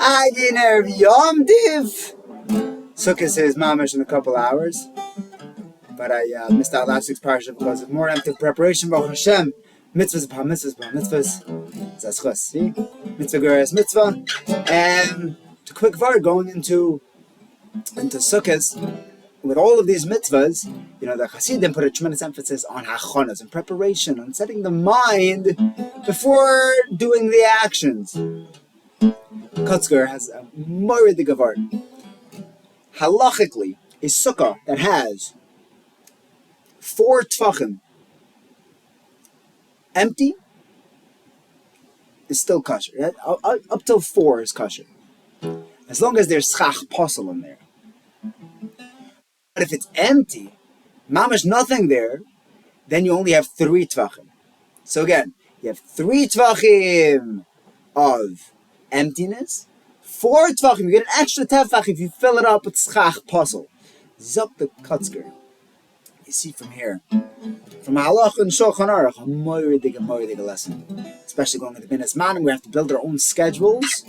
Aginer Yom Div. Sukkos is mamish in a couple hours, but I missed out last week's parsha because of more empty preparation. Baruch Hashem, mitzvahs upon mitzvahs upon mitzvahs. Zaschus, see, mitzvah geras mitzvah, and a quick Vort going into Sukkos. With all of these mitzvahs, the Hasidim put a tremendous emphasis on hachonas and preparation, on setting the mind before doing the actions. Kotzker has a morid Vort. Halachically, a sukkah that has 4 tvachim empty is still kosher. Right? Up till 4 is kosher, as long as there's schach posel in there. But if it's empty, mamash nothing there, then you only have 3 tvachim. So again, you have 3 tvachim of emptiness, 4 tvachim. You get an extra tefach if you fill it up with schach posel. Zok the Kotzker. You see from here, from Halach and Shulchan Aruch, a moiridig lesson. Especially going into Binas Manim, we have to build our own schedules.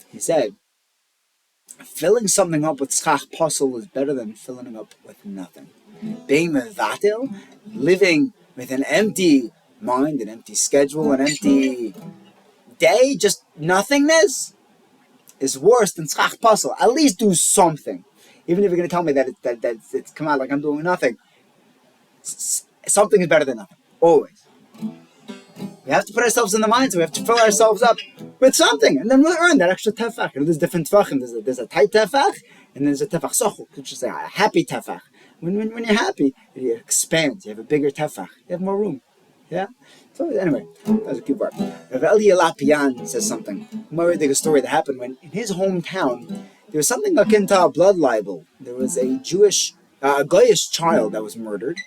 He said, filling something up with schach posel is better than filling it up with nothing. Being mevatel, living with an empty mind, an empty schedule, an empty day, just nothingness, is worse than schach posel. At least do something. Even if you're going to tell me that it's come out like I'm doing nothing, something is better than nothing. Always. We have to put ourselves in the mind, so we have to fill ourselves up with something, and then we'll earn that extra tefach. There's different tefachim. There's a tight tefach, and there's a tefach sochuk, which is a happy tefach. When you're happy, it expands. You have a bigger tefach. You have more room. Yeah? So anyway, that was a cute part. Rav Eli Lapian says something. A story that happened when in his hometown, there was something akin to a blood libel. There was a Goyish child that was murdered,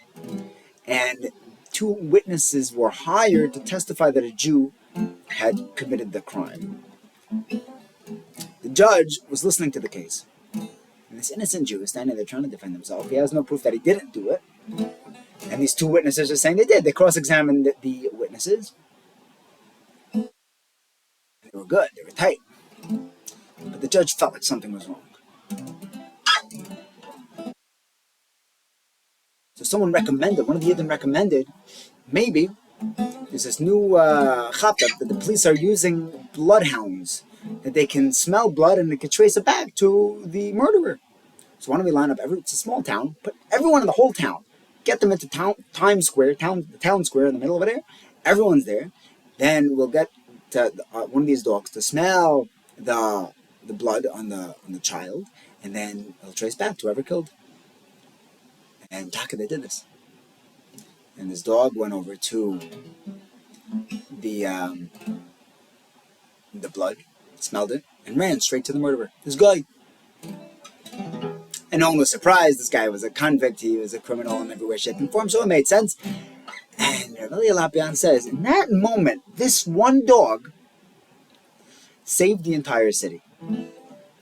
and 2 witnesses were hired to testify that a Jew had committed the crime. The judge was listening to the case, and this innocent Jew is standing there trying to defend himself. He has no proof that he didn't do it, and these 2 witnesses are saying they did. They cross-examined the witnesses. They were good. They were tight. But the judge felt like something was wrong. So someone recommended, one of the Yidden recommended, maybe there's this new chapter that the police are using bloodhounds, that they can smell blood and they can trace it back to the murderer. So why don't we line up, it's a small town, put everyone in the whole town, get them into Times Square, the town square in the middle of it, everyone's there, then we'll get to, one of these dogs to smell the blood on the child, and then it'll trace back to whoever killed. And Taka, they did this. And this dog went over to the blood, smelled it, and ran straight to the murderer. This guy. And no one was surprised. This guy was a convict. He was a criminal in every way, shape, and form, so it made sense. And Rav Eli Lapian says, in that moment, this one dog saved the entire city.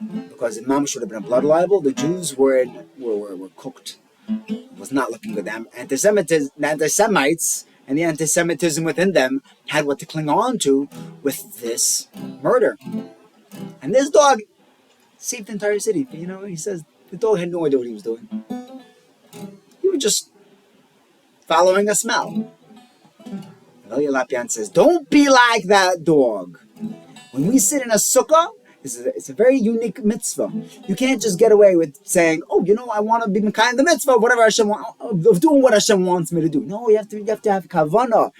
Because if Mamash would have been a blood libel, the Jews were cooked. It was not looking good. The anti-Semites and the anti-Semitism within them had what to cling on to with this murder. And this dog saved the entire city. He says the dog had no idea what he was doing. He was just following a smell. Eli Lapian says, don't be like that dog. When we sit in a sukkah, it's a very unique mitzvah. You can't just get away with saying, I want to be kind the mitzvah, whatever Hashem of doing what Hashem wants me to do. No, you have to have kavanah.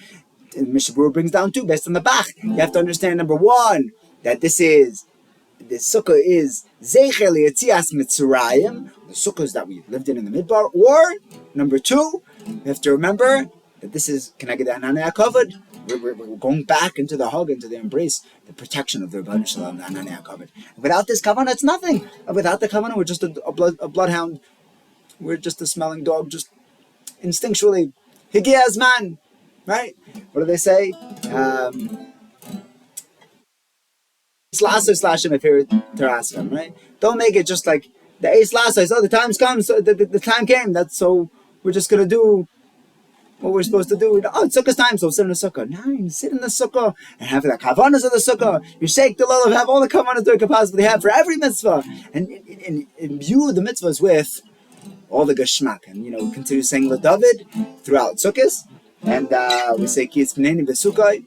Mishnah Berurah brings down 2, based on the Bach. You have to understand, number 1, that the sukkah is Zeicher Li'Yetzias Mitzrayim, the sukkahs that we lived in the Midbar, or, number 2, you have to remember that this is Keneged Ananei HaKavod. We're going back into the hug, into the embrace, the protection of the Rebbeinu Shalom, the Ananei HaKavod. Without this kavanah, it's nothing. Without the kavanah, we're just a bloodhound. We're just a smelling dog, just instinctually. Higi Azman, right? What do they say? Right? Don't make it just like the Eis Lassos. The time's come, so the time came. So we're just going to do what we're supposed to do. Oh, it's Sukkos time, so sit in the sukkah. No, you sit in the sukkah and have the kavanas of the sukkah. You shake the lulav, have all the kavanas you could possibly have for every mitzvah, and imbue the mitzvahs with all the geshmak. And we continue saying the David throughout Sukkos, and we say ki itzpneni b'sukkah.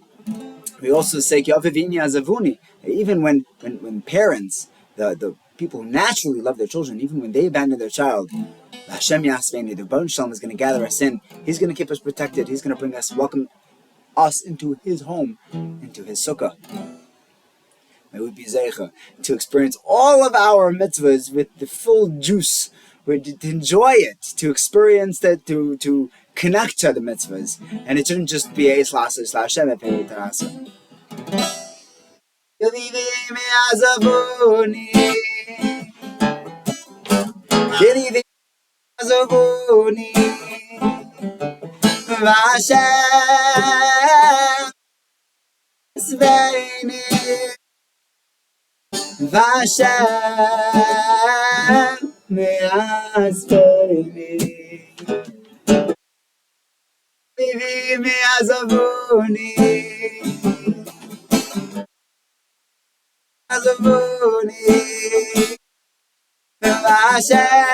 We also say ki avivini azavuni. Even when parents, the people who naturally love their children, even when they abandon their child, Hashem Yasveni, the Baruch Shalom is going to gather us in. He's going to keep us protected. He's going to welcome us into His home, into His sukkah. May we be zeicha to experience all of our mitzvahs with the full juice, to enjoy it, to experience that, to connect to the mitzvahs, and it shouldn't just be Eis Lasses Hashem Epei Tarasa. Azavuni Vashem Sveini Vashem Me'asveini Vivi Me'azavuni Azavuni Vashem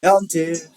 Yom Tiv.